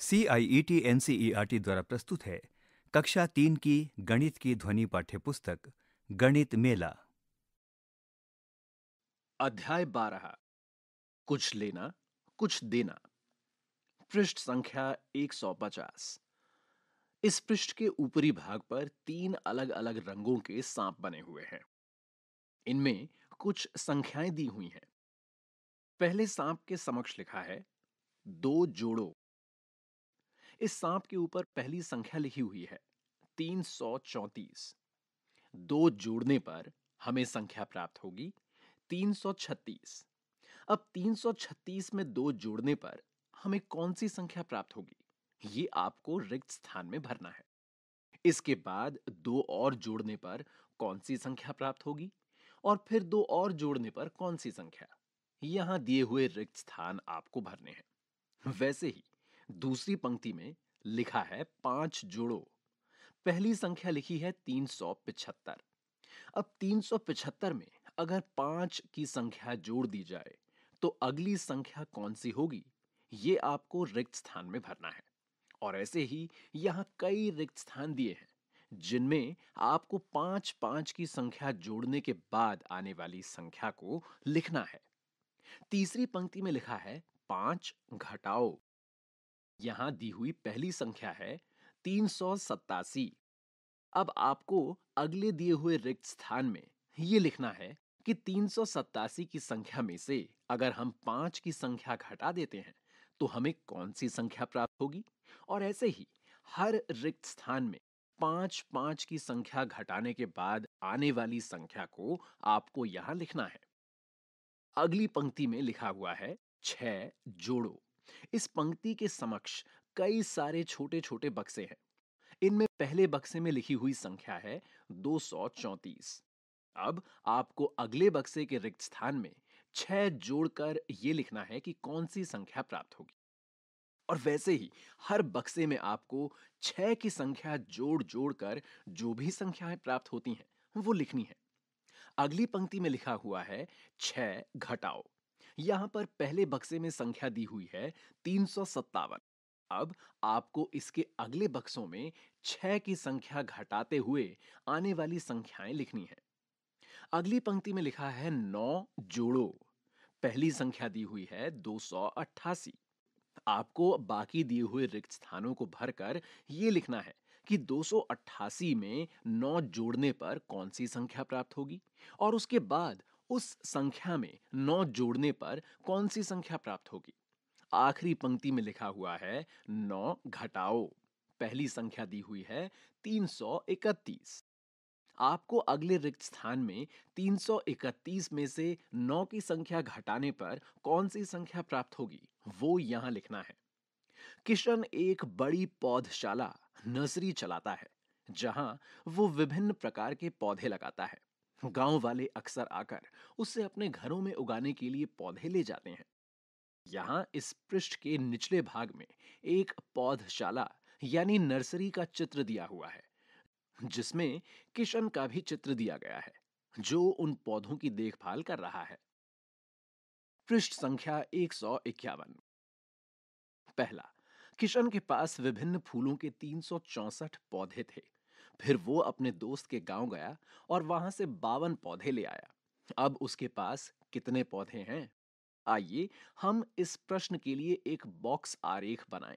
CIET NCERT द्वारा प्रस्तुत है कक्षा 3 की गणित की ध्वनि पाठ्यपुस्तक गणित मेला। अध्याय 12 कुछ लेना कुछ देना। पृष्ठ संख्या 150। इस पृष्ठ के ऊपरी भाग पर 3 अलग-अलग रंगों के सांप बने हुए हैं। इनमें कुछ संख्याएं दी हुई हैं। पहले सांप के समक्ष लिखा है 2 जोड़ो। इस सांप के ऊपर पहली संख्या लिखी हुई है 334। 2 जोड़ने पर हमें संख्या प्राप्त होगी 336। अब 336 में 2 जोड़ने पर हमें कौन सी संख्या प्राप्त होगी, ये आपको रिक्त स्थान में भरना है। इसके बाद 2 और जोड़ने पर कौन सी संख्या प्राप्त होगी और फिर 2 और जोड़ने पर कौन सी संख्या, यहां दिए हुए रिक्त स्थान आपको भरने हैं। वैसे ही दूसरी पंक्ति में लिखा है 5 जोड़ो। पहली संख्या लिखी है 375। अब 375 में अगर 5 की संख्या जोड़ दी जाए तो अगली संख्या कौन सी होगी, ये आपको रिक्त स्थान में भरना है। और ऐसे ही यहां कई रिक्त स्थान दिए हैं जिनमें आपको 5-5 की संख्या जोड़ने के बाद आने वाली संख्या को लिखना है। तीसरी पंक्ति में लिखा है 5 घटाओ। यहां दी हुई पहली संख्या है 387। अब आपको अगले दिए हुए रिक्त स्थान में यह लिखना है कि 387 की संख्या में से अगर हम 5 की संख्या घटा देते हैं तो हमें कौन सी संख्या प्राप्त होगी। और ऐसे ही हर रिक्त स्थान में 5-5 की संख्या घटाने के बाद आने वाली संख्या को आपको यहां लिखना है। अगली पंक्ति में लिखा हुआ है 6 जोड़ो। इस पंक्ति के समक्ष कई सारे छोटे छोटे बक्से हैं। इनमें पहले बक्से में लिखी हुई संख्या है 234। अब आपको अगले बक्से के रिक्त स्थान में 6 जोड़कर यह लिखना है कि कौन सी संख्या प्राप्त होगी। और वैसे ही हर बक्से में आपको 6 की संख्या जोड़ जोड़कर जो भी संख्याएं प्राप्त होती हैं वो लिखनी है। अगली पंक्ति में लिखा हुआ है 6 घटाओ। यहां पर पहले बक्से में संख्या दी हुई है 357। अब आपको इसके अगले बक्सों में 6 की संख्या घटाते हुए आने वाली संख्याएं लिखनी है। अगली पंक्ति में लिखा है 9 जोड़ो। पहली संख्या दी हुई है 288। आपको बाकी दिए हुए रिक्त स्थानों को भरकर यह लिखना है कि 288 में 9 जोड़ने पर कौन सी संख्या प्राप्त होगी और उसके बाद उस संख्या में 9 जोड़ने पर कौन सी संख्या प्राप्त होगी। आखिरी पंक्ति में लिखा हुआ है 9 घटाओ। पहली संख्या दी हुई है 331। आपको अगले रिक्त स्थान में 331 में से 9 की संख्या घटाने पर कौन सी संख्या प्राप्त होगी वो यहां लिखना है। किशन एक बड़ी पौधशाला नर्सरी चलाता है जहां वो विभिन्न प्रकार के पौधे लगाता है। गांव वाले अक्सर आकर उसे अपने घरों में उगाने के लिए पौधे ले जाते हैं। यहाँ इस पृष्ठ के निचले भाग में एक पौधशाला यानी नर्सरी का चित्र दिया हुआ है जिसमें किशन का भी चित्र दिया गया है जो उन पौधों की देखभाल कर रहा है। पृष्ठ संख्या 151। पहला, किशन के पास विभिन्न फूलों के 364 पौधे थे। फिर वो अपने दोस्त के गांव गया और वहां से 52 पौधे ले आया। अब उसके पास कितने पौधे हैं? आइए हम इस प्रश्न के लिए एक बॉक्स आरेख बनाएं।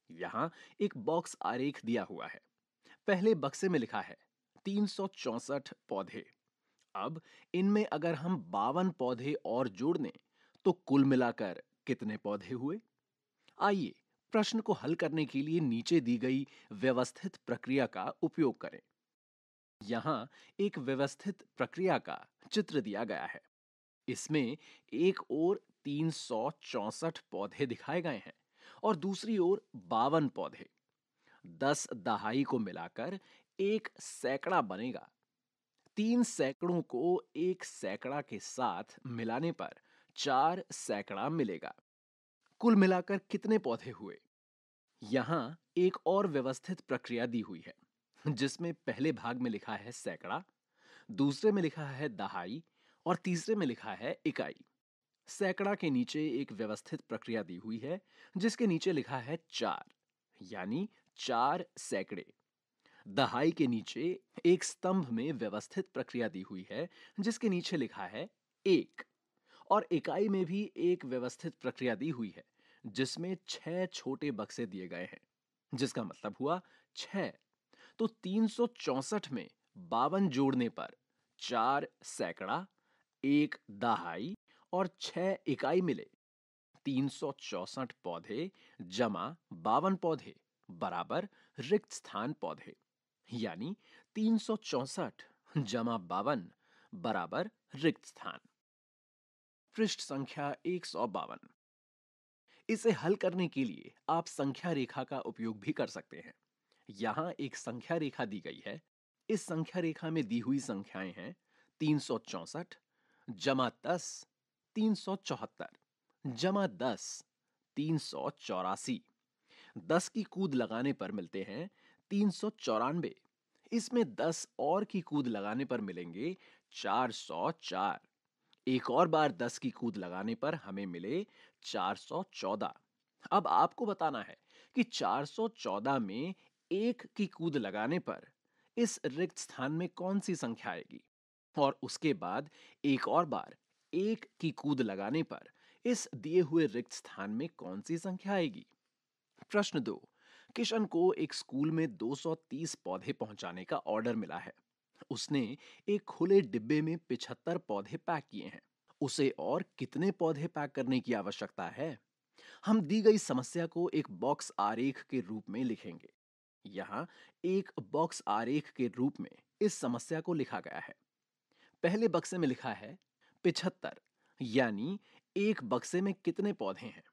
यहां एक बॉक्स आरेख दिया हुआ है। पहले बक्से में लिखा है 364 पौधे। अब इनमें अगर हम 52 पौधे और जोड़ दें तो कुल मिलाकर कितने पौधे हुए? आइए प्रश्न को हल करने के लिए नीचे दी गई व्यवस्थित प्रक्रिया का उपयोग करें। यहां एक व्यवस्थित प्रक्रिया का चित्र दिया गया है। इसमें एक ओर 364 पौधे दिखाए गए हैं और दूसरी ओर 52 पौधे। 10 दहाई को मिलाकर एक सैकड़ा बनेगा। 3 सैकड़ों को एक सैकड़ा के साथ मिलाने पर 4 सैकड़ा मिलेगा। कुल मिलाकर कितने पौधे हुए? यहां एक और व्यवस्थित प्रक्रिया दी हुई है जिसमें पहले भाग में लिखा है सैकड़ा, दूसरे में लिखा है दहाई और तीसरे में लिखा है इकाई। सैकड़ा के नीचे एक व्यवस्थित प्रक्रिया दी हुई है जिसके नीचे लिखा है 4। यानी 4 सैकड़े। दहाई के नीचे एक स्तंभ में व्यवस्थित प्रक्रिया दी हुई है जिसके नीचे लिखा है 1। और इकाई में भी एक व्यवस्थित प्रक्रिया दी हुई है जिसमें 6 छोटे बक्से दिए गए हैं, जिसका मतलब हुआ 6। तो 364 में 52 जोड़ने पर 4 सैकड़ा, 1 दहाई और 6 इकाई मिले 364 पौधे जमा 52 पौधे बराबर रिक्त स्थान पौधे, यानी 364 जमा 52 बराबर रिक्त स्थान। पृष्ठ संख्या 152। इसे हल करने के लिए आप संख्या रेखा का उपयोग भी कर सकते हैं। यहां एक संख्या रेखा दी गई है। इस संख्या रेखा में दी हुई संख्याएं हैं 364 जमा 10 374 जमा 10 384। 10 की कूद लगाने पर मिलते हैं 394। इसमें 10 और की कूद लगाने पर मिलेंगे 404। एक और बार 10 की कूद लगाने पर हमें मिले 414। अब आपको बताना है कि 414 में 1 की कूद लगाने पर इस रिक्त स्थान में कौन सी संख्या आएगी, और उसके बाद एक और बार 1 की कूद लगाने पर इस दिए हुए रिक्त स्थान में कौन सी संख्या आएगी। प्रश्न 2। किशन को एक स्कूल में 230 पौधे पहुंचाने का ऑर्डर मिला है। उसने एक खुले डिब्बे में 75 पौधे पैक किए हैं। उसे और कितने पौधे पैक करने की आवश्यकता है? हम दी गई समस्या को एक बॉक्स आरेख के रूप में लिखेंगे। यहाँ एक बॉक्स आरेख के रूप में इस समस्या को लिखा गया है। पहले बक्से में लिखा है 75, यानी एक बक्से में कितने पौधे हैं।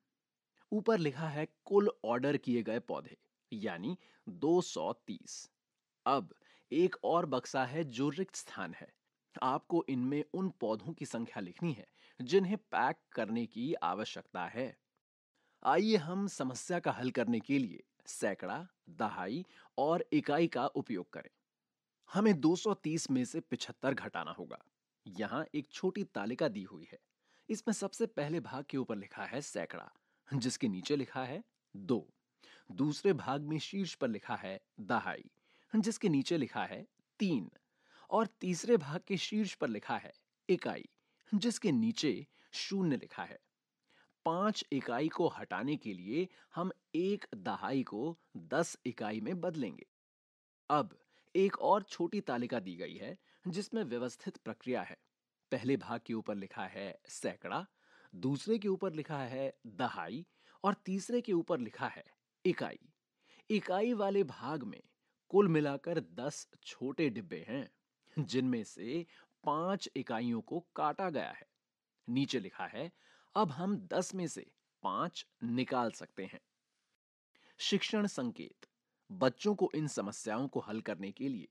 ऊपर लिखा है कुल ऑर्डर किए गए पौधे, यानी 230। अब एक और बक्सा है जो रिक्त स्थान है। आपको इनमें उन पौधों की संख्या लिखनी है जिन्हें पैक करने की आवश्यकता है। आइए हम समस्या का हल करने के लिए सैकड़ा, दहाई और इकाई का उपयोग करें। हमें 230 में से 75 घटाना होगा। यहाँ एक छोटी तालिका दी हुई है। इसमें सबसे पहले भाग के ऊपर लिखा है सैकड़ा, जिसके नीचे लिखा है 2। दूसरे भाग में शीर्ष पर लिखा है दहाई, जिसके नीचे लिखा है 3। और तीसरे भाग के शीर्ष पर लिखा है इकाई, जिसके नीचे 0 लिखा है। 5 इकाई को हटाने के लिए हम एक दहाई को 10 इकाई में बदलेंगे। अब एक और छोटी तालिका दी गई है जिसमें व्यवस्थित प्रक्रिया है। पहले भाग के ऊपर लिखा है सैकड़ा, दूसरे के ऊपर लिखा है दहाई और तीसरे के ऊपर लिखा है इकाई। इकाई वाले भाग में कुल मिलाकर 10 छोटे डिब्बे हैं जिनमें से 5 इकाइयों को काटा गया है। नीचे लिखा है अब हम 10 में से 5 निकाल सकते हैं। शिक्षण संकेत। बच्चों को इन समस्याओं को हल करने के लिए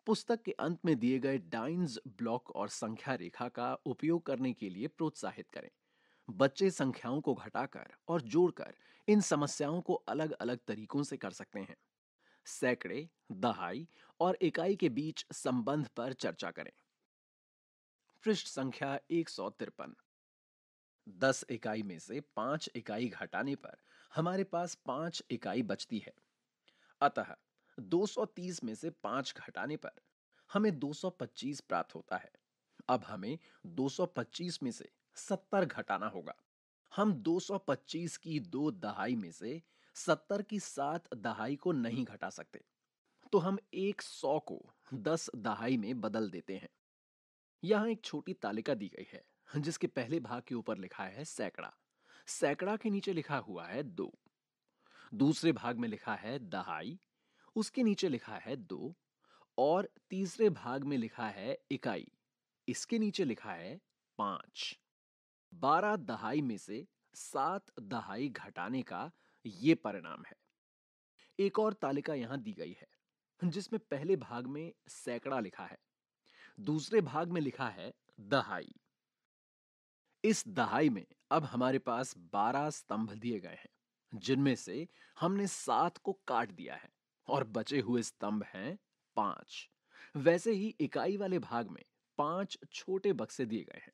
पुस्तक के अंत में दिए गए डाइन्स ब्लॉक और संख्या रेखा का उपयोग करने के लिए प्रोत्साहित करें। बच्चे संख्याओं को घटाकर और जोड़कर इन समस्याओं को अलग अलग तरीकों से कर सकते हैं। सैकड़े, दहाई और इकाई के बीच संबंध पर चर्चा करें। पृष्ठ संख्या 153। 10 इकाई में से 5 इकाई घटाने पर हमारे पास 5 इकाई बचती है। अतः 230 में से 5 घटाने पर हमें 225 प्राप्त होता है। अब हमें 225 में से 70 घटाना होगा। हम 225 की 2 दहाई में से 70 की 7 दहाई को नहीं घटा सकते, तो हम एक 100 को 10 दहाई में बदल देते हैं। यहाँ एक छोटी तालिका दी गई है जिसके पहले भाग के ऊपर लिखा है सैकड़ा। सैकड़ा के नीचे लिखा हुआ है 2। दूसरे भाग में लिखा है दहाई, उसके नीचे लिखा है 2। और तीसरे भाग में लिखा है इकाई, इसके नीचे लिखा है 5। 12 दहाई में से 7 दहाई घटाने का ये परिणाम है। एक और तालिका यहां दी गई है जिसमें पहले भाग में सैकड़ा लिखा है, दूसरे भाग में लिखा है दहाई। इस दहाई में अब हमारे पास 12 स्तंभ दिए गए हैं जिनमें से हमने 7 को काट दिया है और बचे हुए स्तंभ हैं 5। वैसे ही इकाई वाले भाग में 5 छोटे बक्से दिए गए हैं।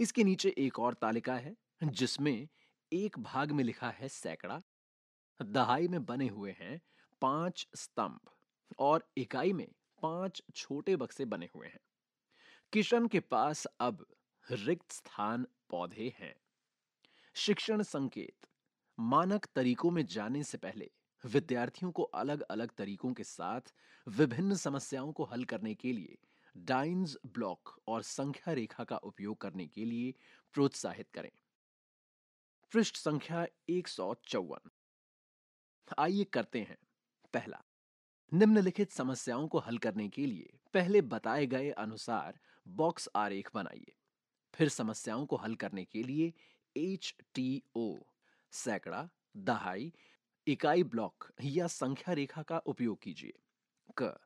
इसके नीचे एक और तालिका है जिसमें एक भाग में लिखा है सैकड़ा, दहाई में बने हुए हैं 5 स्तंभ और इकाई में 5 छोटे बक्से बने हुए हैं। किशन के पास अब रिक्त स्थान पौधे हैं। शिक्षण संकेत। मानक तरीकों में जाने से पहले विद्यार्थियों को अलग अलग तरीकों के साथ विभिन्न समस्याओं को हल करने के लिए डाइन्स ब्लॉक और संख्या रेखा का उपयोग करने के लिए प्रोत्साहित करें। पृष्ठ संख्या 154। आइए करते हैं। पहला, निम्नलिखित समस्याओं को हल करने के लिए पहले बताए गए अनुसार बॉक्स आरेख बनाइए। फिर समस्याओं को हल करने के लिए HTO सैकड़ा, दहाई, इकाई ब्लॉक या संख्या रेखा का उपयोग कीजिए। क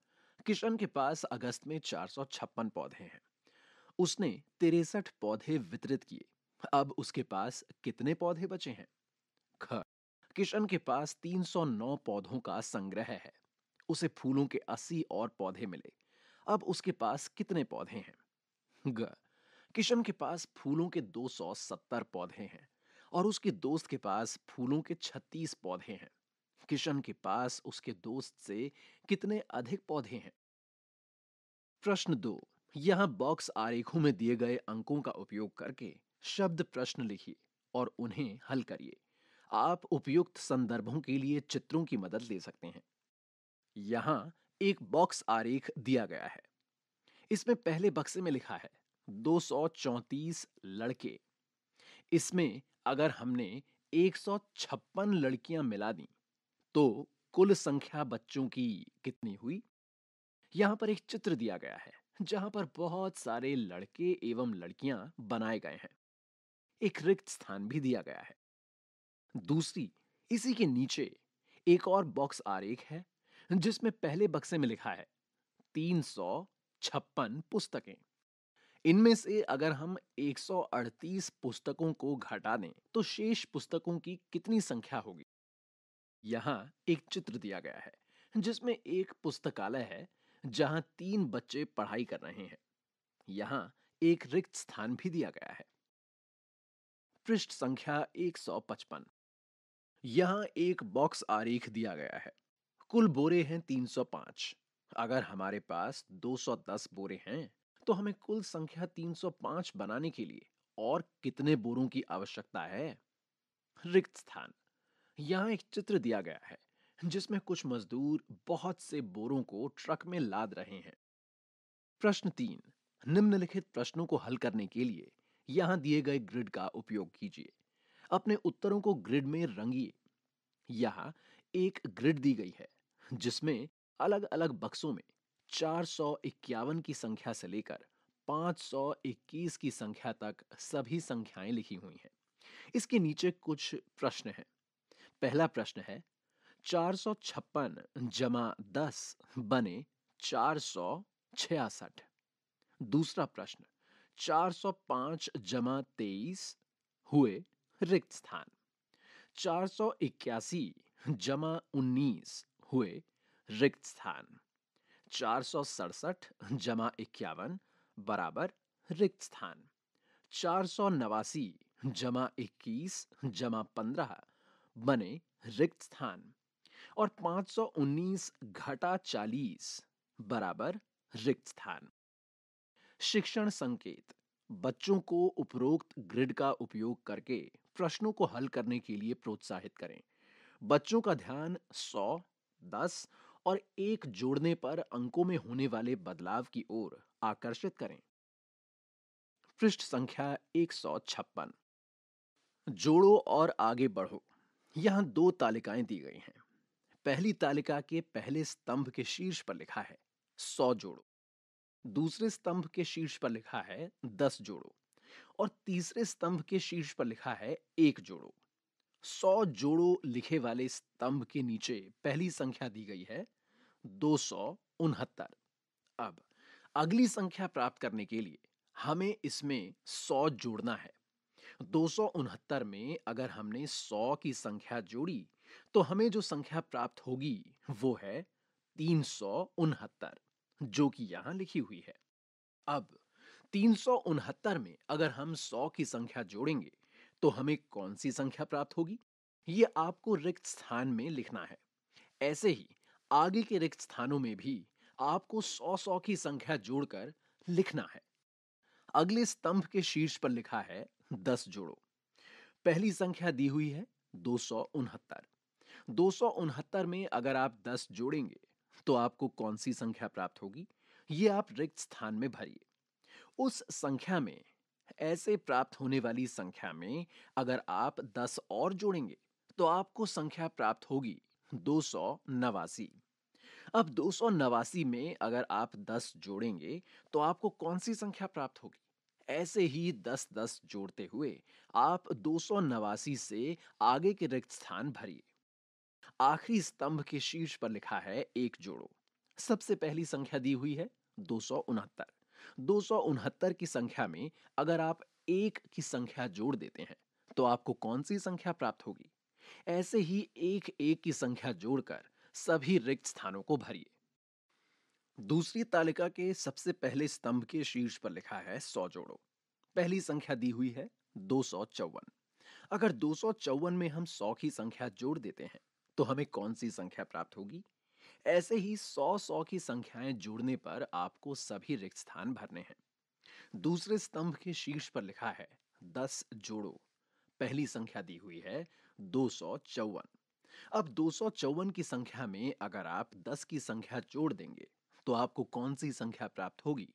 किशन के पास अगस्त में 456 पौधे हैं। उसने 63 पौधे वितरित किए। अब उसके पास कितने पौधे बचे हैं? ख किशन के पास 309 पौधों का संग्रह है। उसे फूलों के 80 और पौधे मिले। अब उसके पास कितने पौधे हैं? ग किशन के पास फूलों के 270 पौधे हैं और उसके दोस्त के पास फूलों के 36 पौधे हैं। किशन के पास उसके दोस्त से कितने अधिक पौधे हैं? प्रश्न 2। यहां बॉक्स आरेखों में दिए गए अंकों का उपयोग करके शब्द प्रश्न लिखिए और उन्हें हल करिए। आप उपयुक्त संदर्भों के लिए चित्रों की मदद ले सकते हैं। यहां एक बॉक्स आरेख दिया गया है। इसमें पहले बक्से में लिखा है 234 लड़के। इसमें अगर हमने 156 लड़कियां मिला दी तो कुल संख्या बच्चों की कितनी हुई? यहां पर एक चित्र दिया गया है जहां पर बहुत सारे लड़के एवं लड़कियां बनाए गए हैं। एक रिक्त स्थान भी दिया गया है। दूसरी, इसी के नीचे एक और बॉक्स आरेख है जिसमें पहले बक्से में लिखा है 356 पुस्तकें। इनमें से अगर हम 138 पुस्तकों को घटा दें तो शेष पुस्तकों की कितनी संख्या होगी? यहाँ एक चित्र दिया गया है जिसमें एक पुस्तकालय है जहां 3 बच्चे पढ़ाई कर रहे हैं। यहाँ एक रिक्त स्थान भी दिया गया है। पृष्ठ संख्या 155। यहाँ एक बॉक्स आरेख दिया गया है। कुल बोरे हैं 305। अगर हमारे पास 210 बोरे हैं तो हमें कुल संख्या 305 बनाने के लिए और कितने बोरों की आवश्यकता है? रिक्त स्थान। यहाँ एक चित्र दिया गया है जिसमें कुछ मजदूर बहुत से बोरों को ट्रक में लाद रहे हैं। प्रश्न 3। निम्नलिखित प्रश्नों को हल करने के लिए यहाँ दिए गए ग्रिड का उपयोग कीजिए। अपने उत्तरों को ग्रिड में रंगिए। यहाँ एक ग्रिड दी गई है जिसमें अलग अलग बक्सों में 451 की संख्या से लेकर 521 की संख्या तक सभी संख्याएं लिखी हुई हैं। इसके नीचे कुछ प्रश्न हैं। पहला प्रश्न है 456 जमा 10 बने 466। दूसरा प्रश्न 405 जमा 23 हुए रिक्त स्थान। 481 जमा 19 हुए रिक्त स्थान। 467 जमा 51 बराबर रिक्त स्थान। 489 जमा 21 जमा 15 बने रिक्त स्थान और 519 घटा 40 बराबर रिक्त स्थान। शिक्षण संकेत। बच्चों को उपरोक्त ग्रिड का उपयोग करके प्रश्नों को हल करने के लिए प्रोत्साहित करें। बच्चों का ध्यान 100, 10 और 1 जोड़ने पर अंकों में होने वाले बदलाव की ओर आकर्षित करें। पृष्ठ संख्या 156। जोड़ो और आगे बढ़ो। यहां 2 तालिकाएं दी गई हैं। पहली तालिका के पहले स्तंभ के शीर्ष पर लिखा है 100 जोड़ो। दूसरे स्तंभ के शीर्ष पर लिखा है 10 जोड़ो और तीसरे स्तंभ के शीर्ष पर लिखा है 1 जोड़ो। 100 जोड़ो लिखे वाले स्तंभ के नीचे पहली संख्या दी गई है 269। अब अगली संख्या प्राप्त करने के लिए हमें इसमें 100 जोड़ना है। 269 में अगर हमने 100 की संख्या जोड़ी तो हमें जो संख्या प्राप्त होगी वो है 369 जो कि यहां लिखी हुई है। अब 369 में अगर हम 100 की संख्या जोड़ेंगे तो हमें कौन सी संख्या प्राप्त होगी? ये आपको रिक्त स्थान में लिखना है। ऐसे ही आगे के रिक्त स्थानों में भी आपको 100-100 की संख्या जोड़कर लिखना है। अगले स्तंभ के शीर्ष पर लिखा है 10 जोड़ो। पहली संख्या दी हुई है 269। 269 में अगर आप 10 जोड़ेंगे तो आपको कौन सी संख्या प्राप्त होगी, ये आप रिक्त स्थान में भरिए। उस संख्या में, ऐसे प्राप्त होने वाली संख्या में अगर आप 10 और जोड़ेंगे तो आपको संख्या प्राप्त होगी 289। अब 289 में अगर आप 10 जोड़ेंगे तो आपको कौन सी संख्या प्राप्त होगी। ऐसे ही 10-10 जोड़ते हुए आप 289 से आगे के रिक्त स्थान भरिए। आखिरी स्तंभ के शीर्ष पर लिखा है एक जोड़ो। सबसे पहली संख्या दी हुई है 269। 269 की संख्या में अगर आप एक की संख्या जोड़ देते हैं तो आपको कौन सी संख्या प्राप्त होगी। ऐसे ही एक एक की संख्या जोड़कर सभी रिक्त स्थानों को भरिए। दूसरी तालिका के सबसे पहले स्तंभ के शीर्ष पर लिखा है 100 जोड़ो। पहली संख्या दी हुई है 254। अगर 254 में हम 100 की संख्या जोड़ देते हैं तो हमें कौन सी संख्या प्राप्त होगी। ऐसे ही 100-100 की संख्याएं जोड़ने पर आपको सभी रिक्त स्थान भरने हैं। दूसरे स्तंभ के शीर्ष पर लिखा है 10 जोड़ो। पहली संख्या दी हुई है 254। अब 254 की संख्या में अगर आप 10 की संख्या जोड़ देंगे तो आपको कौन सी संख्या प्राप्त होगी,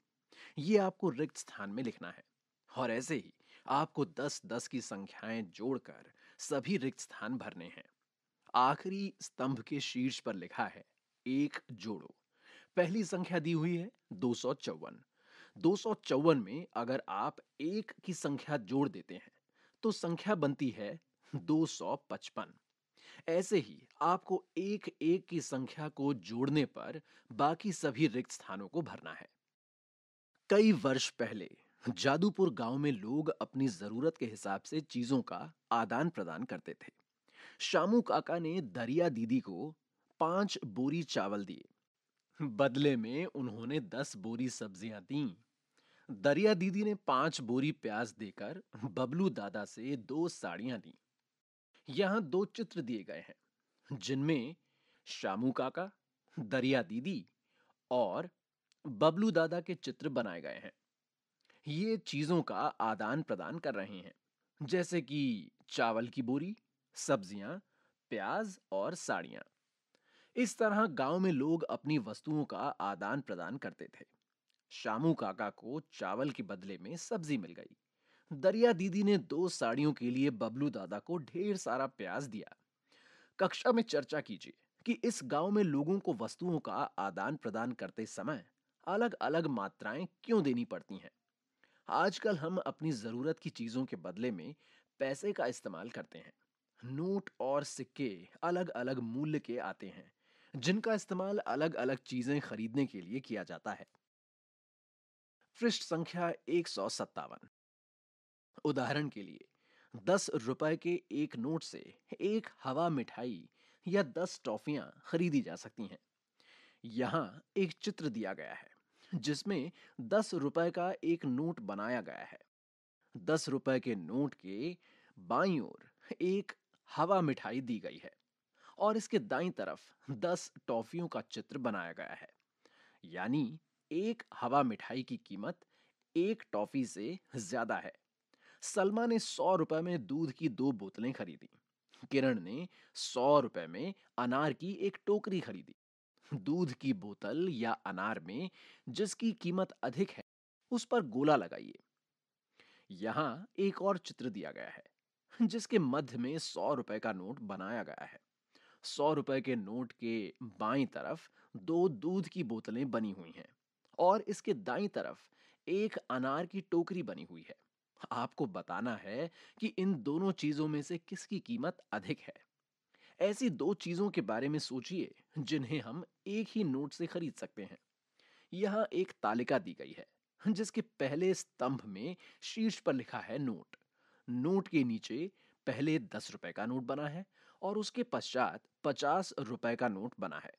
ये आपको रिक्त स्थान में लिखना है। और ऐसे ही आपको 10-10 की संख्याएं जोड़कर सभी रिक्त स्थान भरने हैं। आखिरी स्तंभ के शीर्ष पर लिखा है एक जोड़ो। पहली संख्या दी हुई है 254। 254 में अगर आप एक की संख्या जोड़ देते हैं तो संख्या बनती है 255। ऐसे ही आपको एक एक की संख्या को जोड़ने पर बाकी सभी रिक्त स्थानों को भरना है। कई वर्ष पहले जादूपुर गांव में लोग अपनी जरूरत के हिसाब से चीजों का आदान प्रदान करते थे। शामू काका ने दरिया दीदी को 5 बोरी चावल दिए। बदले में उन्होंने 10 बोरी सब्जियां दी। दरिया दीदी ने 5 बोरी प्याज देकर बबलू दादा से 2 साड़ियां दी। यहां 2 चित्र दिए गए हैं जिनमें शामू काका, दरिया दीदी और बबलू दादा के चित्र बनाए गए हैं। ये चीजों का आदान प्रदान कर रहे हैं, जैसे कि चावल की बोरी, सब्जियां, प्याज और साड़ियां। इस तरह गांव में लोग अपनी वस्तुओं का आदान प्रदान करते थे। शामू काका को चावल के बदले में सब्जी मिल गई। दरिया दीदी ने 2 साड़ियों के लिए बबलू दादा को ढेर सारा प्याज दिया। कक्षा में चर्चा कीजिए कि इस गांव में लोगों को वस्तुओं का आदान प्रदान करते समय अलग अलग मात्राएं क्यों देनी पड़ती हैं। आजकल हम अपनी जरूरत की चीजों के बदले में पैसे का इस्तेमाल करते हैं। नोट और सिक्के अलग अलग मूल्य के आते हैं जिनका इस्तेमाल अलग अलग चीजें खरीदने के लिए किया जाता है। पृष्ठ संख्या 157। उदाहरण के लिए 10 रुपए के एक नोट से एक हवा मिठाई या 10 टॉफियां खरीदी जा सकती हैं। यहाँ एक चित्र दिया गया है जिसमें 10 रुपए का एक नोट बनाया गया है। 10 रुपए के नोट के बाईं ओर एक हवा मिठाई दी गई है और इसके दाईं तरफ 10 टॉफियों का चित्र बनाया गया है। यानी एक हवा मिठाई की कीमत एक टॉफी से ज्यादा है। सलमा ने 100 रुपए में दूध की 2 बोतलें खरीदी। किरण ने 100 रुपए में अनार की एक टोकरी खरीदी। दूध की बोतल या अनार में जिसकी कीमत अधिक है उस पर गोला लगाइए। यहाँ एक और चित्र दिया गया है जिसके मध्य में 100 रुपए का नोट बनाया गया है। 100 रुपए के नोट के बाईं तरफ 2 दूध की बोतलें बनी हुई हैं और इसके दाईं तरफ एक अनार की टोकरी बनी हुई है। आपको बताना है कि इन दोनों चीजों में से किसकी कीमत अधिक है। ऐसी 2 चीजों के बारे में सोचिए जिन्हें हम एक ही नोट से खरीद सकते हैं। यहाँ एक तालिका दी गई है जिसके पहले स्तंभ में शीर्ष पर लिखा है नोट। नोट के नीचे पहले 10 रुपए का नोट बना है और उसके पश्चात 50 रुपए का नोट बना है।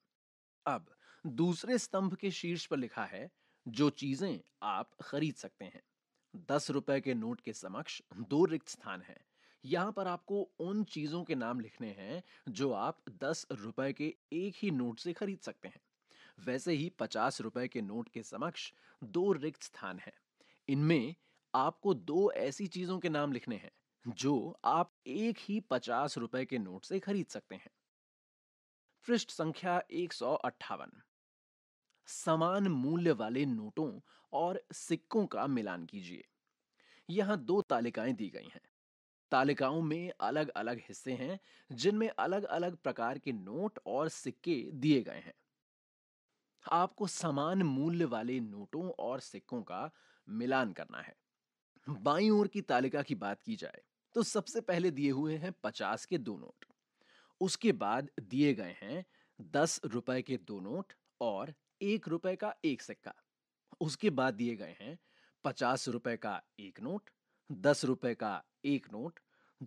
अब दूसरे स्तंभ के शीर्ष पर लिखा है जो चीजें आप खरीद सकते हैं। 10 रुपए के नोट के समक्ष 2 रिक्त स्थान हैं। यहाँ पर आपको उन चीजों के नाम लिखने हैं जो आप 10 रुपए के एक ही नोट से खरीद सकते हैं। वैसे ही 50 रुपए के नोट के समक्ष दो रिक्त स्थान हैं। इनमें आपको दो ऐसी चीजों के नाम लिखने हैं जो आप एक ही 50 रुपए के नोट से खरीद सकते हैं। पृष्ठ संख्या 158। समान मूल्य वाले नोटों और सिक्कों का मिलान कीजिए। यहाँ दो तालिकाएं दी गई हैं। तालिकाओं में अलग अलग हिस्से हैं जिनमें अलग अलग प्रकार के नोट और सिक्के दिए गए हैं। आपको समान मूल्य वाले नोटों और सिक्कों का मिलान करना है। बाईं ओर की तालिका की बात की जाए तो सबसे पहले दिए हुए हैं 50 के दो नोट। उसके बाद दिए गए हैं 10 रुपए के दो नोट और 1 रुपए का एक सिक्का। उसके बाद दिए गए हैं 50 रुपए का एक नोट, 10 रुपए का एक नोट,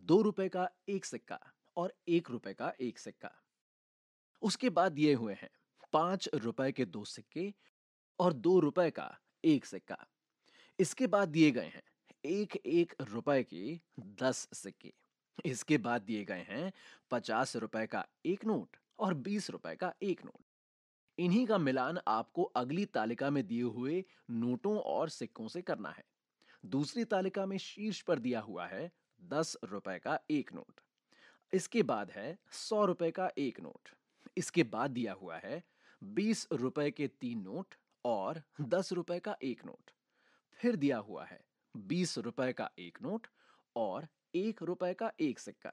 2 रुपए का एक सिक्का और 1 रुपए का एक सिक्का। उसके बाद दिए हुए हैं 5 रुपए के दो सिक्के और 2 रुपए का एक सिक्का। इसके बाद दिए गए हैं एक एक रुपए के 10 सिक्के। इसके बाद दिए गए हैं 50 रुपए का एक नोट और 20 रुपए का एक नोट। इन्हीं का मिलान आपको अगली तालिका में दिए हुए नोटों और सिक्कों से करना है। दूसरी तालिका में शीर्ष पर दिया हुआ है 10 रुपए का एक नोट। इसके बाद है 100 रुपए का एक नोट। इसके बाद दिया हुआ है 20 रुपए के तीन नोट और 10 रुपए का एक नोट। फिर दिया हुआ है 20 रुपए का एक नोट और 1 रुपए का एक सिक्का।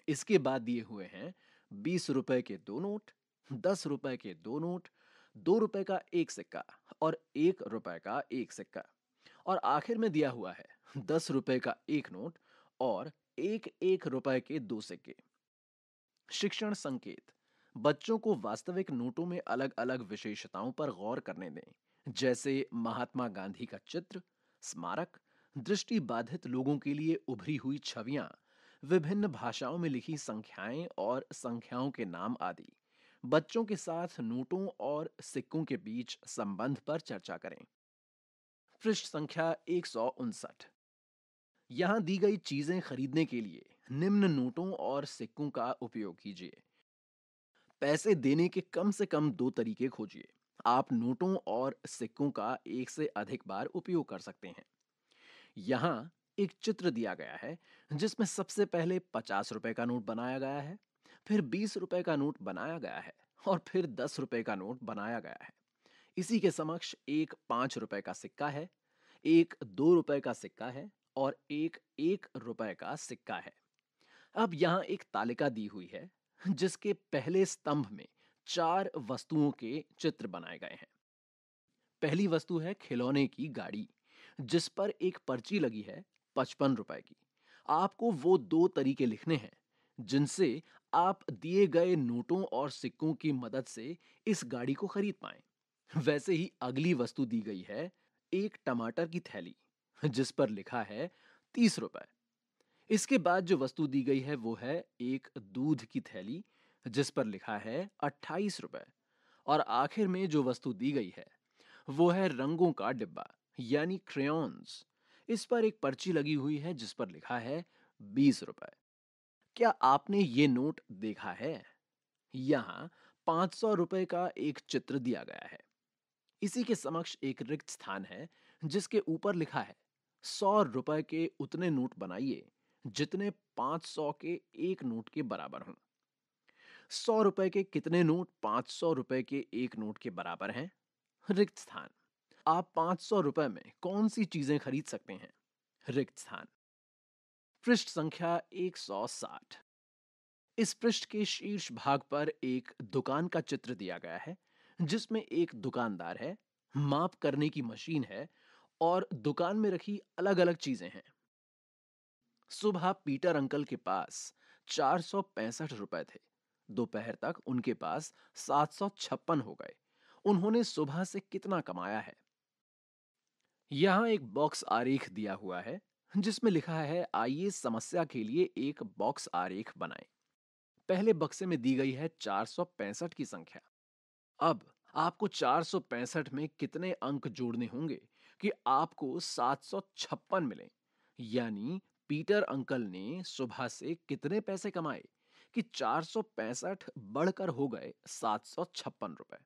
इसके बाद दिए हुए हैं 20 रुपए के दो नोट, 10 रुपए के दो नोट, 2 रुपए का एक सिक्का और 1 रुपए का एक सिक्का। और आखिर में दिया हुआ है 10 रुपए का एक नोट और एक एक रुपए के दो सिक्के। शिक्षण संकेत। बच्चों को वास्तविक नोटों में अलग अलग विशेषताओं पर गौर करने दें, जैसे महात्मा गांधी का चित्र, स्मारक, दृष्टि बाधित लोगों के लिए उभरी हुई छवियां, विभिन्न भाषाओं में लिखी संख्याएं और संख्याओं के नाम आदि। बच्चों के साथ नोटों और सिक्कों के बीच संबंध पर चर्चा करें। पृष्ठ संख्या 159। यहाँ दी गई चीजें खरीदने के लिए निम्न नोटों और सिक्कों का उपयोग कीजिए। पैसे देने के कम से कम दो तरीके खोजिए। आप नोटों और सिक्कों का एक से अधिक बार उपयोग कर सकते हैं। यहाँ एक चित्र दिया गया है जिसमें सबसे पहले 50 रुपए का नोट बनाया गया है, फिर 20 रुपए का नोट बनाया गया है और फिर 10 रुपए का नोट बनाया गया है। इसी के समक्ष एक 5 रुपए का सिक्का है, एक 2 रुपए का सिक्का है और एक 1 रुपए का सिक्का है। अब यहाँ एक तालिका दी हुई है जिसके पहले स्तंभ में चार वस्तुओं के चित्र बनाए गए हैं। पहली वस्तु है खिलौने की गाड़ी जिस पर एक पर्ची लगी है 55 रुपए की। आपको वो दो तरीके लिखने हैं जिनसे आप दिए गए नोटों और सिक्कों की मदद से इस गाड़ी को खरीद पाएं। वैसे ही अगली वस्तु दी गई है एक टमाटर की थैली जिस पर लिखा है 30 रुपए। इसके बाद जो वस्तु दी गई है वो है एक दूध की थैली जिस पर लिखा है 28 रुपए। और आखिर में जो वस्तु दी गई है वो है रंगों का डिब्बा यानी क्रेयॉन्स। इस पर एक पर्ची लगी हुई है जिस पर लिखा है 20 रुपए। क्या आपने ये नोट देखा है? यहाँ 500 रुपए का एक चित्र दिया गया है। इसी के समक्ष एक रिक्त स्थान है जिसके ऊपर लिखा है 100 रुपए के उतने नोट बनाइए जितने 500 के एक नोट के बराबर हों। 100 रुपए के कितने नोट 500 रुपए के एक नोट के बराबर हैं? रिक्त स्थान। आप 500 रुपए में कौन सी चीजें खरीद सकते हैं? रिक्त स्थान। पृष्ठ संख्या 160। इस पृष्ठ के शीर्ष भाग पर एक दुकान का चित्र दिया गया है जिसमें एक दुकानदार है, माप करने की मशीन है और दुकान में रखी अलग अलग चीजें हैं। सुबह पीटर अंकल के पास 465 रुपए थे। दोपहर तक उनके पास 756 हो गए। उन्होंने सुबह से कितना कमाया है? यहाँ एक बॉक्स आरेख दिया हुआ है जिसमें लिखा है आइए समस्या के लिए एक बॉक्स आरेख बनाएं। पहले बक्से में दी गई है 465 की संख्या। अब आपको 465 में कितने अंक जोड़ने होंगे कि आपको 756 मिले, यानी पीटर अंकल ने सुबह से कितने पैसे कमाए कि 465 बढ़कर हो गए 756 रुपए।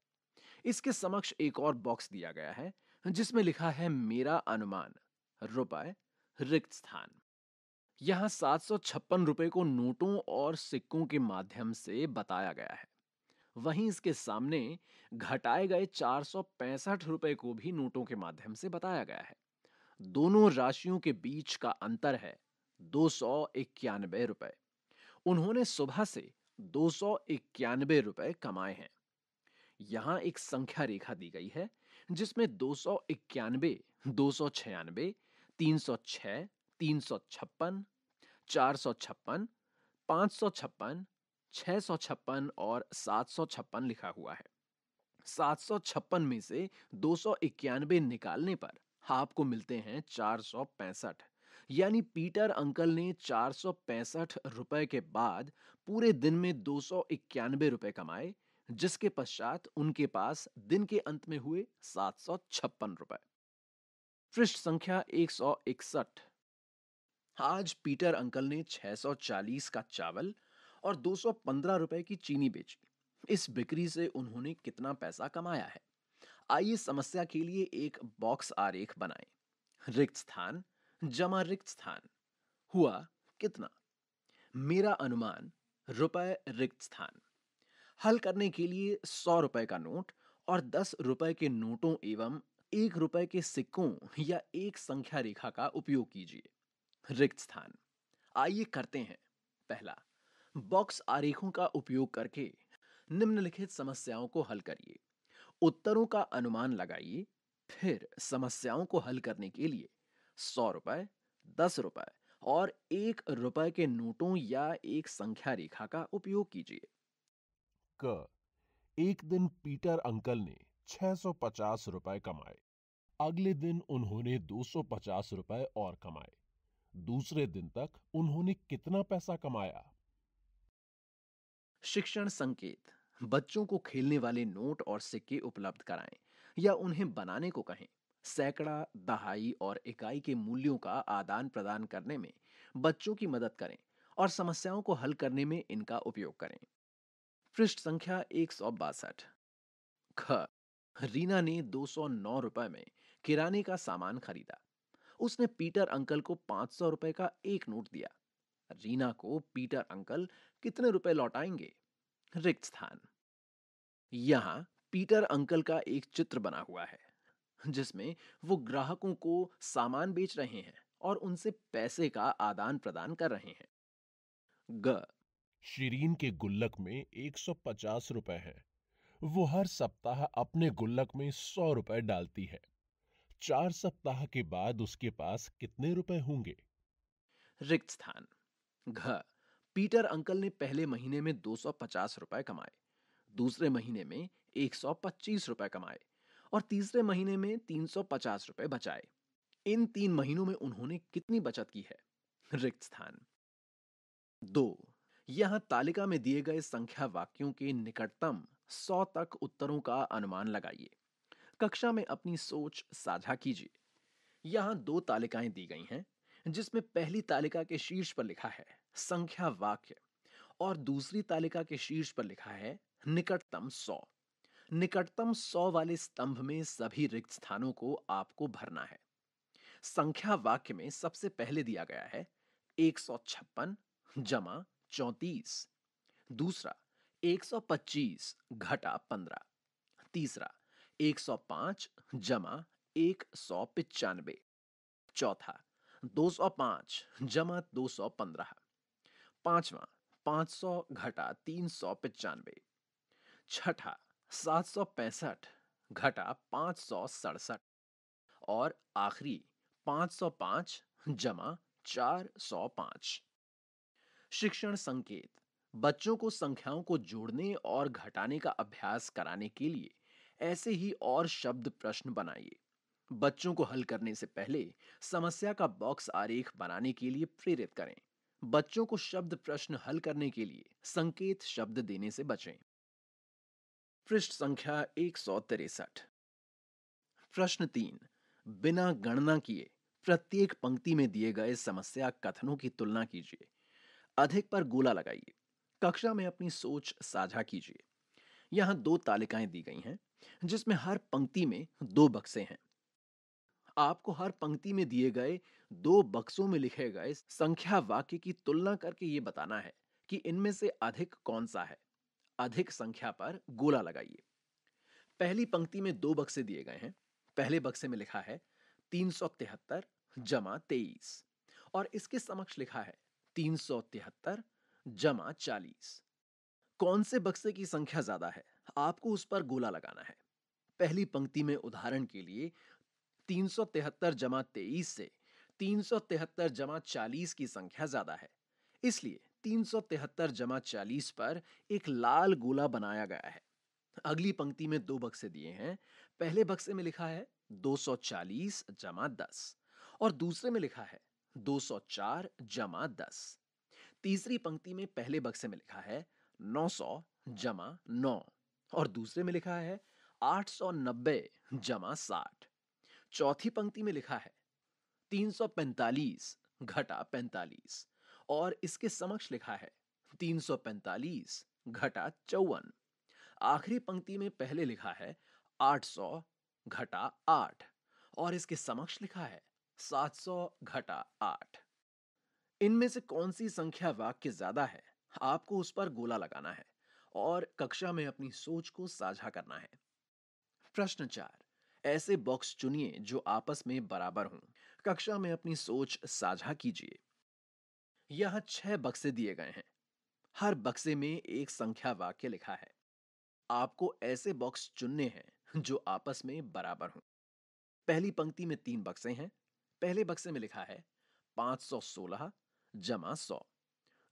इसके समक्ष एक और बॉक्स दिया गया है जिसमें लिखा है मेरा अनुमान, रुपए, रिक्त स्थान। यहाँ 756 रुपए को नोटों और सिक्कों के माध्यम से बताया गया है। वहीं इसके सामने घटाए गए 465 रुपए को भी नोटों के माध्यम से बताया गया है। दोनों राशियों के बीच का अंतर है 291 रुपए। उन्होंने सुबह से 291 रुपए कमाए हैं। यहां एक संख्या रेखा दी गई है जिसमें 291, 296, 306, 356, 456, 556, 656 और 756 लिखा हुआ है। 756 में से 291 निकालने पर आपको मिलते हैं 465। यानी पीटर अंकल ने 465 रुपए के बाद पूरे दिन में 291 रुपए कमाए, जिसके पश्चात उनके पास दिन के अंत में हुए 756 रुपए। पृष्ठ संख्या 161। आज पीटर अंकल ने 640 का चावल और 215 रुपए की चीनी बेची। इस बिक्री से उन्होंने कितना पैसा कमाया है? आइए समस्या के लिए एक बॉक्स आरेख बनाएं। रिक्त स्थान जमा रिक्त स्थान हुआ कितना? मेरा अनुमान, रुपए, रिक्त स्थान। हल करने के लिए 100 रुपए का नोट और 10 रुपए के नोटों एवं 1 रुपए के सिक्कों या एक संख्या रेखा का उपयोग कीजिए। रिक्त स्थान आइए करते हैं। पहला, बॉक्स आरेखों का उपयोग करके निम्नलिखित समस्याओं को हल करिए। उत्तरों का अनुमान लगाइए। फिर समस्याओं को हल करने के लिए 100 रुपए, 10 रुपए और 1 रुपए के नोटों या एक संख्या रेखा का उपयोग कीजिए। क एक दिन पीटर अंकल ने 650 रुपए कमाए। अगले दिन उन्होंने 250 रुपए और कमाए। दूसरे दिन तक उन्होंने कितना पैसा कमाया? शिक्षण संकेत: बच्चों को खेलने वाले नोट और सिक्के उपलब्ध कराएं या उन्हें बनाने को कहें। सैकड़ा, दहाई और इकाई के मूल्यों का आदान प्रदान करने में बच्चों की मदद करें और समस्याओं को हल करने में इनका उपयोग करें। पृष्ठ संख्या 162। ख रीना ने 209 रुपए में किराने का सामान खरीदा। उसने पीटर अंकल को 500 रुपए का एक नोट दिया। रीना को पीटर अंकल कितने रुपए लौटाएंगे? रिक्त स्थान। यहां पीटर अंकल का एक चित्र बना हुआ है जिसमें वो ग्राहकों को सामान बेच रहे हैं और उनसे पैसे का आदान प्रदान कर रहे हैं। ग शिरीन के गुल्लक में 150 रुपए हैं। वो हर सप्ताह अपने गुल्लक में 100 रुपए डालती है। 4 सप्ताह के बाद उसके पास कितने रुपए होंगे? रिक्त स्थान। घ पीटर अंकल ने पहले महीने में 250 रुपए कमाए, दूसरे महीने में 125 रुपए कमाए और तीसरे महीने में 350 रुपए बचाए। इन 3 महीनों में उन्होंने कितनी बचत की है? रिक्त स्थान। 2 यहां तालिका में दिए गए संख्या वाक्यों के निकटतम 100 तक उत्तरों का अनुमान लगाइए। कक्षा में अपनी सोच साझा कीजिए। यहां 2 तालिकाएं दी गई हैं जिसमें पहली तालिका के शीर्ष पर लिखा है संख्या वाक्य और दूसरी तालिका के शीर्ष पर लिखा है निकटतम 100। निकटतम 100 वाले स्तंभ में सभी रिक्त स्थानों को आपको भरना है। संख्या वाक्य में सबसे पहले दिया गया है 156 जमा 34। दूसरा 125 घटा 15। तीसरा 105 जमा 195। चौथा 205 जमा 215। पांचवा 500 घटा 395। छठा 765 घटा 567 और आखिरी 505 जमा 405। शिक्षण संकेत: बच्चों को संख्याओं को जोड़ने और घटाने का अभ्यास कराने के लिए ऐसे ही और शब्द प्रश्न बनाइए। बच्चों को हल करने से पहले समस्या का बॉक्स आरेख बनाने के लिए प्रेरित करें। बच्चों को शब्द प्रश्न हल करने के लिए संकेत शब्द देने से बचें। पृष्ठ संख्या 163। प्रश्न 3, बिना गणना किए प्रत्येक पंक्ति में दिए गए समस्या कथनों की तुलना कीजिए। अधिक पर गोला लगाइए। कक्षा में अपनी सोच साझा कीजिए। यहाँ दो तालिकाएं दी गई हैं, जिसमें हर पंक्ति में दो बक्से हैं। आपको हर पंक्ति में दिए गए दो बक्सों में लिखे गए संख्या वाक्य की तुलना करके ये बताना है कि इनमें से अधिक कौन सा है। अधिक संख्या पर गोला लगाइए। पहली पंक्ति में दो बक्से दिए गए हैं। पहले बक्से में लिखा है 373 जमा 23 और इसके समक्ष लिखा है 373 जमा 40। कौन से बक्से की संख्या ज्यादा है, आपको उस पर गोला लगाना है। पहली पंक्ति में उदाहरण के लिए 373 जमा 23 से 373 जमा 40 की संख्या ज्यादा है, इसलिए 373 जमा 40 पर एक लाल गोला बनाया गया है। अगली पंक्ति में दो बक्से दिए हैं। पहले बक्से में लिखा है 240 जमा 10 और दूसरे में लिखा है 204 जमा 10। तीसरी पंक्ति में पहले बक्से में लिखा है 900 जमा 9 और दूसरे में लिखा है 890 जमा 60। चौथी पंक्ति में लिखा है 345 घटा 45 और इसके समक्ष लिखा है 345 घटा 54। आखिरी पंक्ति में पहले लिखा है 800 घटा 8 और इसके समक्ष लिखा है 700 घटा 8। इनमें से कौन सी संख्या वाक्य ज्यादा है, आपको उस पर गोला लगाना है और कक्षा में अपनी सोच को साझा करना है। प्रश्न 4, ऐसे बॉक्स चुनिए जो आपस में बराबर हों। कक्षा में अपनी सोच साझा कीजिए। यहां 6 बक्से दिए गए हैं। हर बक्से में एक संख्या वाक्य लिखा है। आपको ऐसे बॉक्स चुनने हैं जो आपस में बराबर हों। पहली पंक्ति में 3 बक्से हैं। पहले बक्से में लिखा है 516 जमा 100।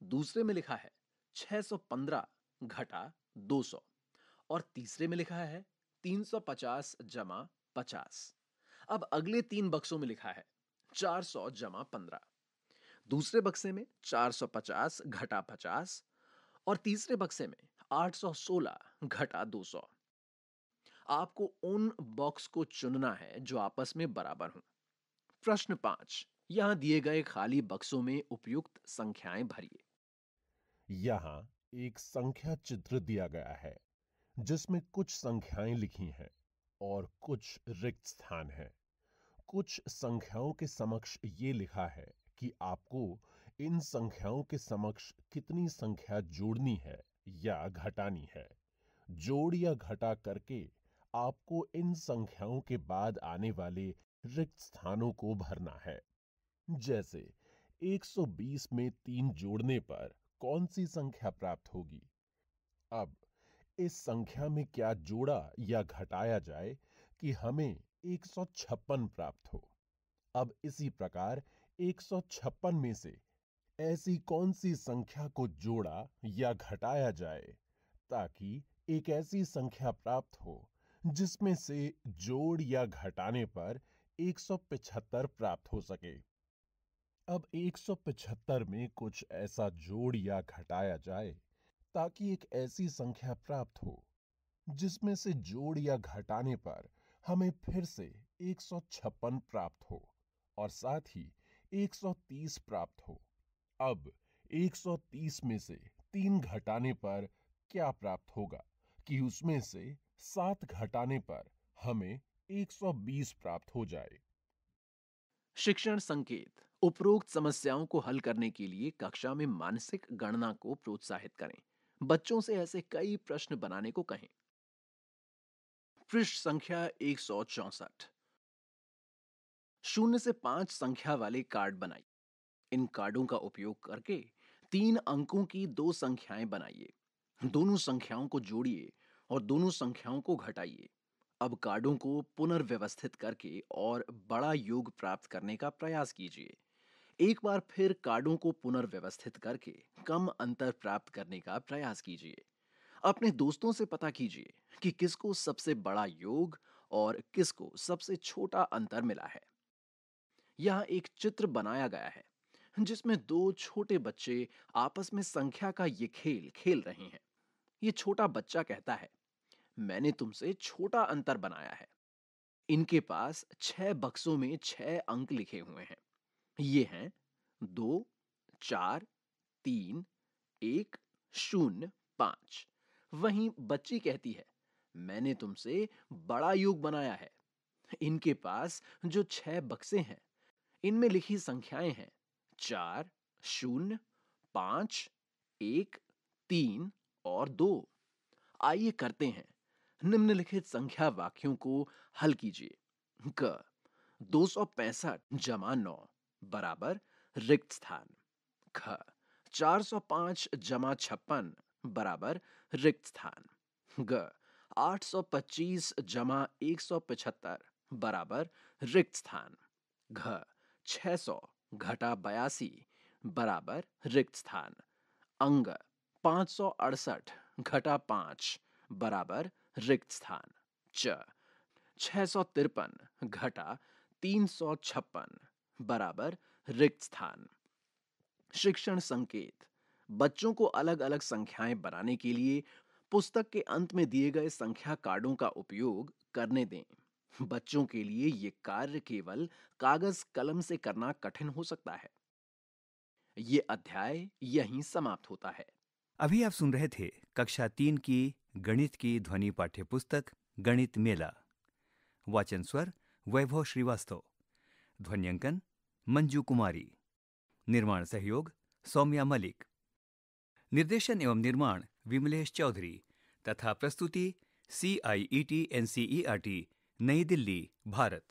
दूसरे में लिखा है 615 घटा 200 और तीसरे में लिखा है 350 जमा 50। अब अगले 3 बक्सों में लिखा है 400 जमा 15। दूसरे बक्से में 450 घटा 50 और तीसरे बक्से में 816 घटा 200। आपको उन बॉक्स को चुनना है जो आपस में बराबर हों। प्रश्न 5, यहां दिए गए खाली बक्सों में उपयुक्त संख्याएं भरिए। यहाँ एक संख्या चित्र दिया गया है जिसमें कुछ संख्याएं लिखी हैं और कुछ रिक्त स्थान हैं। कुछ संख्याओं के समक्ष ये लिखा है कि आपको इन संख्याओं के समक्ष कितनी संख्या जोड़नी है या घटानी है। जोड़ या घटा करके आपको इन संख्याओं के बाद आने वाले रिक्त स्थानों को भरना है। जैसे 120 में 3 जोड़ने पर कौन सी संख्या प्राप्त होगी। अब इस संख्या में क्या जोड़ा या घटाया जाए कि हमें 156 प्राप्त हो। अब इसी प्रकार 156 में से ऐसी कौन सी संख्या को जोड़ा या घटाया जाए ताकि एक ऐसी संख्या प्राप्त हो जिसमें से जोड़ या घटाने पर 175 प्राप्त हो सके। अब 175 में कुछ ऐसा जोड़ या घटाया जाए ताकि एक ऐसी संख्या प्राप्त हो जिसमें से जोड़ या घटाने पर हमें फिर से 156 प्राप्त हो और साथ ही 130 प्राप्त हो। अब 130 में से 3 घटाने पर क्या प्राप्त होगा कि उसमें से 7 घटाने पर हमें 120 प्राप्त हो जाए। शिक्षण संकेत, उपरोक्त समस्याओं को हल करने के लिए कक्षा में मानसिक गणना को प्रोत्साहित करें। बच्चों से ऐसे कई प्रश्न बनाने को कहें। पृष्ठ संख्या 164। 0 से 5 संख्या वाले कार्ड बनाइए। इन कार्डों का उपयोग करके 3 अंकों की 2 संख्याएं बनाइए। दोनों संख्याओं को जोड़िए और दोनों संख्याओं को घटाइए। अब कार्डों को पुनर्व्यवस्थित करके और बड़ा योग प्राप्त करने का प्रयास कीजिए। एक बार फिर कार्डों को पुनर्व्यवस्थित करके कम अंतर प्राप्त करने का प्रयास कीजिए। अपने दोस्तों से पता कीजिए कि किसको सबसे बड़ा योग और किसको सबसे छोटा अंतर मिला है। यहाँ एक चित्र बनाया गया है जिसमें दो छोटे बच्चे आपस में संख्या का ये खेल खेल रहे हैं। ये छोटा बच्चा कहता है, मैंने तुमसे छोटा अंतर बनाया है। इनके पास 6 बक्सों में 6 अंक लिखे हुए हैं। ये हैं 2, 4, 3, 1, 0, 5। वहीं बच्ची कहती है, मैंने तुमसे बड़ा योग बनाया है। इनके पास जो 6 बक्से हैं, इनमें लिखी संख्याएं हैं 4, 0, 5, 1, 3 और 2। आइए करते हैं। निम्नलिखित संख्या वाक्यों को हल कीजिए। क 265 जमा 9 बराबर रिक्त स्थान। ख 405 जमा 56 बराबर रिक्त स्थान। ग 825 जमा 175 बराबर रिक्त स्थान। घ 600 घटा 82 बराबर रिक्त स्थान। अंग 568 घटा 5 बराबर रिक्त स्थान। च 653 घटा 356 बराबर रिक्त स्थान। शिक्षण संकेत: बच्चों को अलग अलग संख्याएं बनाने के लिए पुस्तक के अंत में दिए गए संख्या कार्डों का उपयोग करने दें। बच्चों के लिए ये कार्य केवल कागज कलम से करना कठिन हो सकता है। ये अध्याय यहीं समाप्त होता है। अभी आप सुन रहे थे कक्षा 3 की गणित की ध्वनि पाठ्य पुस्तक गणित मेला। वाचन स्वर वैभव श्रीवास्तव। ध्वन्यांकन मंजू कुमारी। निर्माण सहयोग सौम्या मलिक। निर्देशन एवं निर्माण विमलेश चौधरी तथा प्रस्तुति CIET NCERT नई दिल्ली, भारत।